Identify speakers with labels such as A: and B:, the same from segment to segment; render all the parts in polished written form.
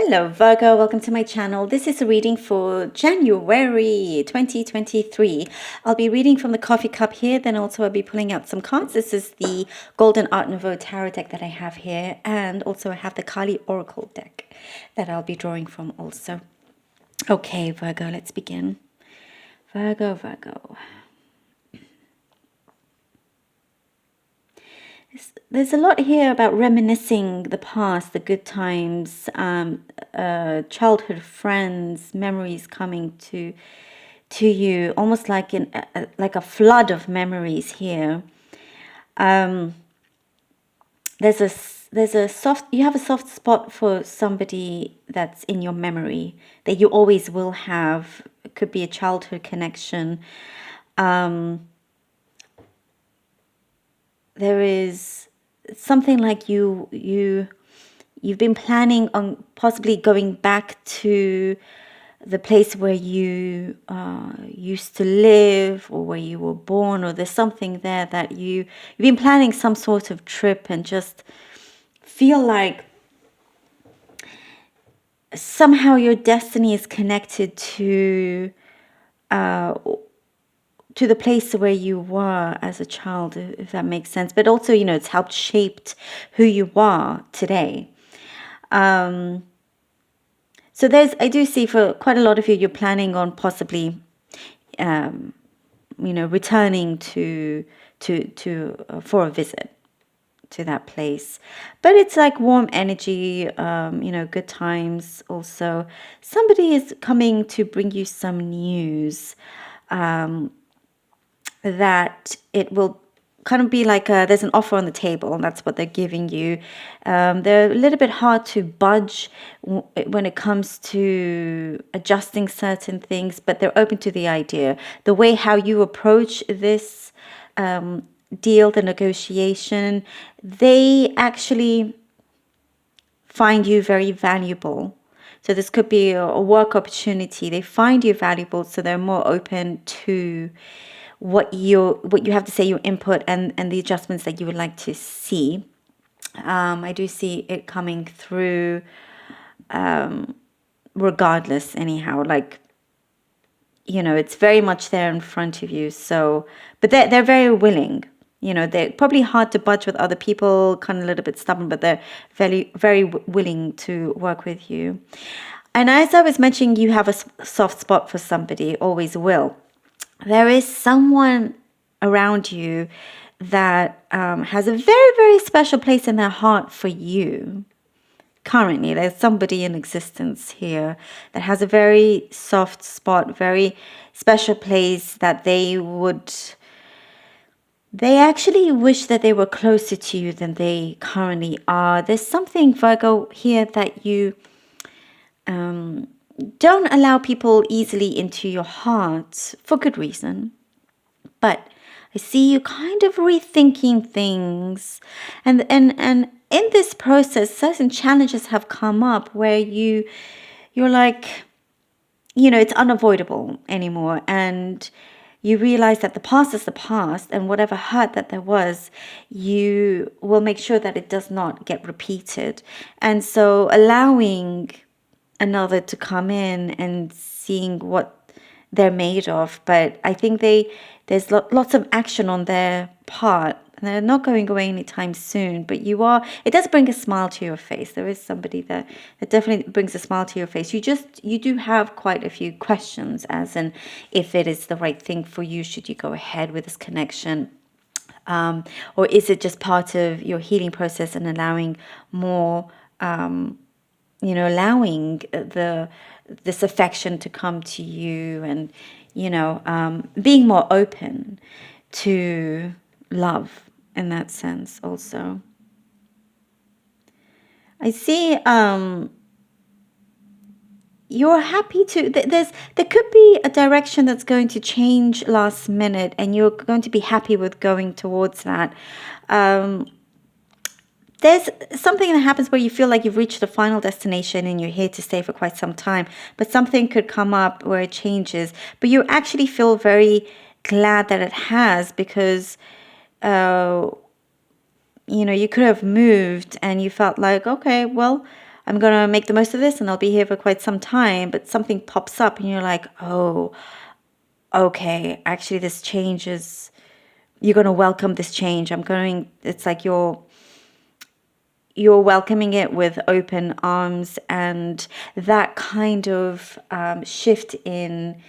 A: Hello Virgo, welcome to my channel. This is a reading for January 2023. I'll be reading from the coffee cup here, then also I'll be pulling out some cards. This is the Golden Art Nouveau tarot deck that I have here, and also I have the Kali Oracle deck that I'll be drawing from also. Okay Virgo, let's begin. Virgo. There's a lot here about reminiscing the past, the good times, childhood friends, memories coming to you, almost like like a flood of memories here. There's a soft, you have a soft spot for somebody that's in your memory that you always will have. It could be a childhood connection. There is something like you've been planning on possibly going back to the place where you used to live, or where you were born, or there's something there that you've been planning some sort of trip, and just feel like somehow your destiny is connected to the place where you were as a child, if that makes sense. But also, it's helped shaped who you are today. So I do see for quite a lot of you, you're planning on possibly, returning to for a visit to that place. But it's like warm energy, good times also. Somebody is coming to bring you some news. That it will kind of be like there's an offer on the table, and that's what they're giving you. They're a little bit hard to budge when it comes to adjusting certain things, but they're open to the idea. The way how you approach this deal, the negotiation, they actually find you very valuable. So this could be a work opportunity. They find you valuable, so they're more open to what you have to say, your input, and the adjustments that you would like to see. I do see it coming through regardless anyhow, like, it's very much there in front of you. So, but they're very willing. They're probably hard to budge with other people, kind of a little bit stubborn, but they're very, very willing to work with you. And as I was mentioning, you have a soft spot for somebody, always will. There is someone around you that has a very, very special place in their heart for you. Currently, there's somebody in existence here that has a very soft spot, very special place that they actually wish that they were closer to you than they currently are. There's something, Virgo, here that you don't allow people easily into your heart for good reason. But I see you kind of rethinking things, and in this process, certain challenges have come up where you're like, it's unavoidable anymore, and you realize that the past is the past, and whatever hurt that there was, you will make sure that it does not get repeated. And so allowing another to come in and seeing what they're made of. But I think there's lots of action on their part, and they're not going away anytime soon. But it does bring a smile to your face. There is somebody that definitely brings a smile to your face. You do have quite a few questions, as in if it is the right thing for you. Should you go ahead with this connection? Or is it just part of your healing process and allowing more, allowing this affection to come to you, and being more open to love in that sense also. I see you're happy to, there could be a direction that's going to change last minute, and you're going to be happy with going towards that. There's something that happens where you feel like you've reached the final destination and you're here to stay for quite some time, but something could come up where it changes. But you actually feel very glad that it has, because, you could have moved and you felt like, okay, well, I'm going to make the most of this and I'll be here for quite some time. But something pops up and you're like, oh, okay, actually this change is, you're going to welcome this change. It's like you're welcoming it with open arms, and that kind of shift in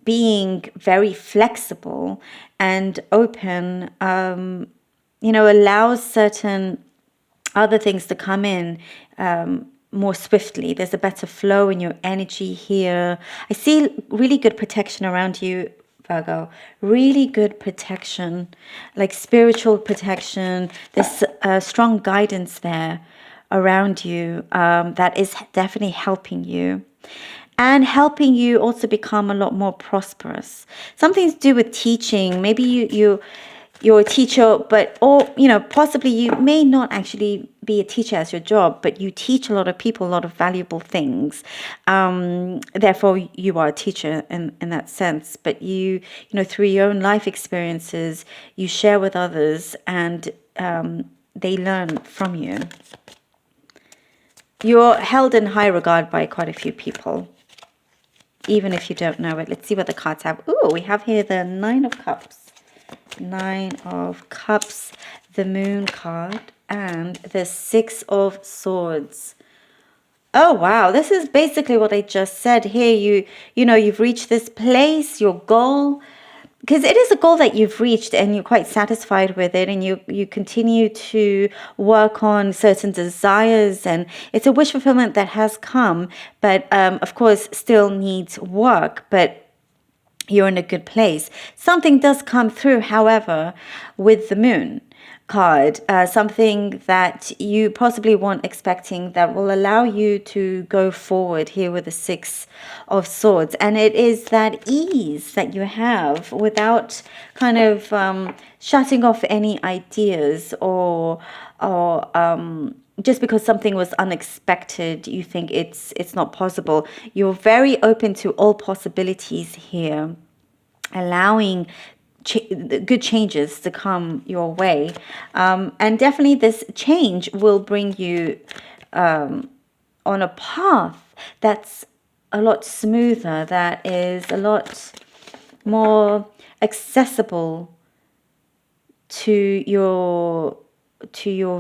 A: being very flexible and open, allows certain other things to come in more swiftly. There's a better flow in your energy here. I see really good protection around you, Virgo. Really good protection, like spiritual protection. There's strong guidance there around you that is definitely helping you. And helping you also become a lot more prosperous. Something to do with teaching. Maybe you're a teacher, possibly you may not actually be a teacher as your job, but you teach a lot of people a lot of valuable things. Therefore, you are a teacher in that sense. But you through your own life experiences, you share with others, and they learn from you. You're held in high regard by quite a few people, even if you don't know it. Let's see what the cards have. Ooh, we have here the Nine of Cups. Nine of Cups, the Moon card, and the Six of Swords. Oh, wow. This is basically what I just said here. You've reached this place, your goal, because it is a goal that you've reached and you're quite satisfied with it, and you continue to work on certain desires, and it's a wish fulfillment that has come, but of course still needs work, but you're in a good place. Something does come through, however, with the Moon card, something that you possibly weren't expecting that will allow you to go forward here with the Six of Swords. And it is that ease that you have without kind of shutting off any ideas or just because something was unexpected, you think it's not possible. You're very open to all possibilities here, allowing good changes to come your way. And definitely this change will bring you on a path that's a lot smoother, that is a lot more accessible to your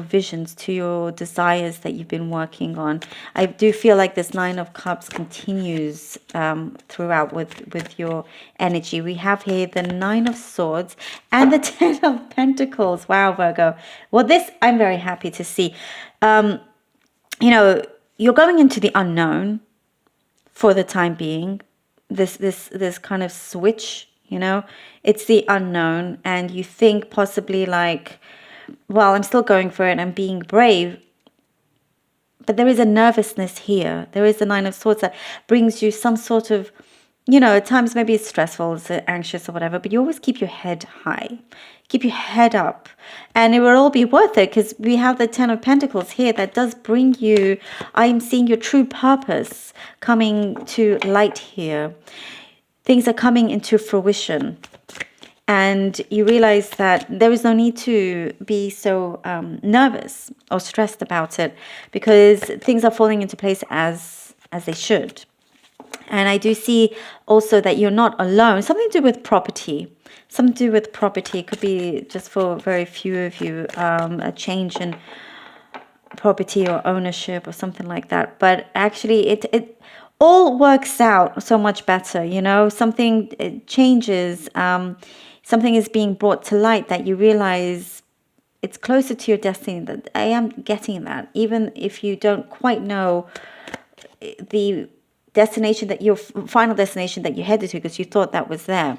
A: visions, to your desires that you've been working on. I do feel like this Nine of Cups continues throughout with your energy. We have here the Nine of Swords and the Ten of Pentacles. Wow, Virgo. Well, this I'm very happy to see. You're going into the unknown for the time being. This kind of switch, it's the unknown, and you think possibly like, well, I'm still going for it, I'm being brave. But there is a nervousness here. There is the Nine of Swords that brings you some sort of, at times maybe it's stressful, it's anxious or whatever, but you always keep your head high. Keep your head up. And it will all be worth it, because we have the Ten of Pentacles here that does bring you, I'm seeing your true purpose coming to light here. Things are coming into fruition. And you realize that there is no need to be so nervous or stressed about it, because things are falling into place as they should. And I do see also that you're not alone. Something to do with property. Something to do with property. It could be just for very few of you, a change in property or ownership or something like that. But actually it all works out so much better, Something changes. Something is being brought to light that you realize it's closer to your destiny. That I am getting that, even if you don't quite know the destination, that your final destination that you headed to, because you thought that was there.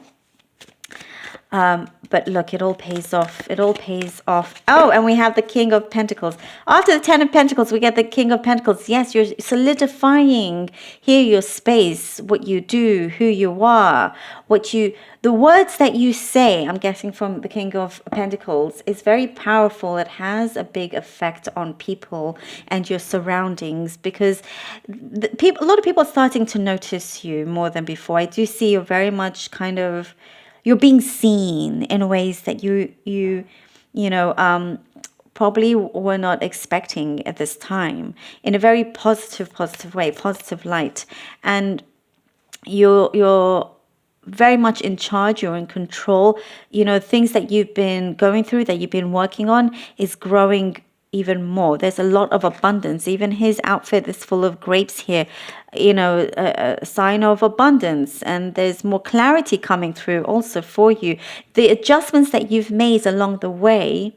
A: But look, it all pays off. It all pays off. Oh, and we have the King of Pentacles. After the Ten of Pentacles, we get the King of Pentacles. Yes, you're solidifying here your space, what you do, who you are, the words that you say, I'm guessing from the King of Pentacles, is very powerful. It has a big effect on people and your surroundings, because a lot of people are starting to notice you more than before. I do see you're very much kind of, you're being seen in ways that you probably were not expecting at this time, in a very positive way, positive light. And you're very much in charge, you're in control. Things that you've been going through, that you've been working on, is growing even more. There's a lot of abundance. Even his outfit is full of grapes here, a sign of abundance. And there's more clarity coming through also for you. The adjustments that you've made along the way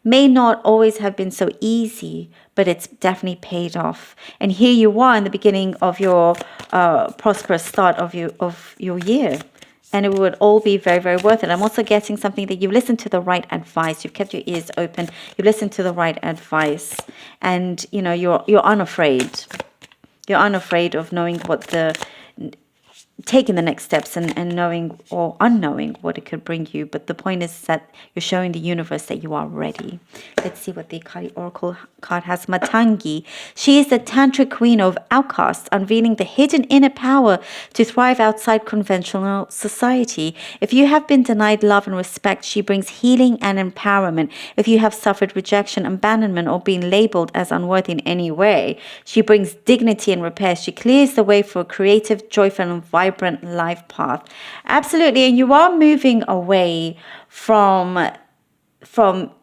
A: may not always have been so easy, but it's definitely paid off. And here you are in the beginning of your prosperous start of your year. And it would all be very, very worth it. I'm also getting something that you've listened to the right advice. You've kept your ears open. You've listened to the right advice. And, you're unafraid. You're unafraid of knowing taking the next steps and knowing or unknowing what it could bring you. But the point is that you're showing the universe that you are ready. Let's see what the Kali Oracle card has. Matangi. She is the tantric queen of outcasts, unveiling the hidden inner power to thrive outside conventional society. If you have been denied love and respect, she brings healing and empowerment. If you have suffered rejection, abandonment, or been labeled as unworthy in any way, she brings dignity and repair. She clears the way for a creative, joyful, and vibrant life path. Absolutely. And you are moving away from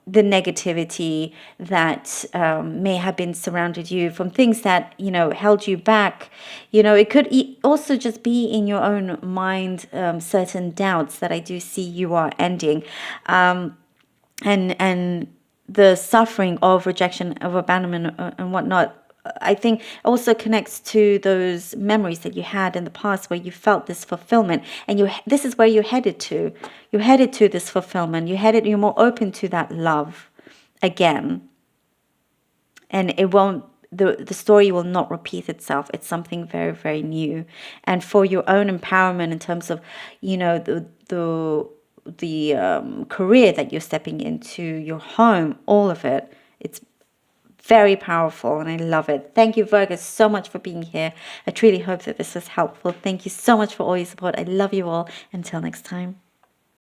A: the negativity that may have been surrounded you, from things that held you back. It could also just be in your own mind, certain doubts that I do see you are ending, and the suffering of rejection, of abandonment, and whatnot. I think also connects to those memories that you had in the past where you felt this fulfillment, and this is where you're headed to. You're headed to this fulfillment. You're more open to that love again. And the story will not repeat itself. It's something very, very new. And for your own empowerment in terms of, the career that you're stepping into, your home, all of it, it's very powerful, and I love it. Thank you, Virgo, so much for being here. I truly hope that this was helpful. Thank you so much for all your support. I love you all. Until next time.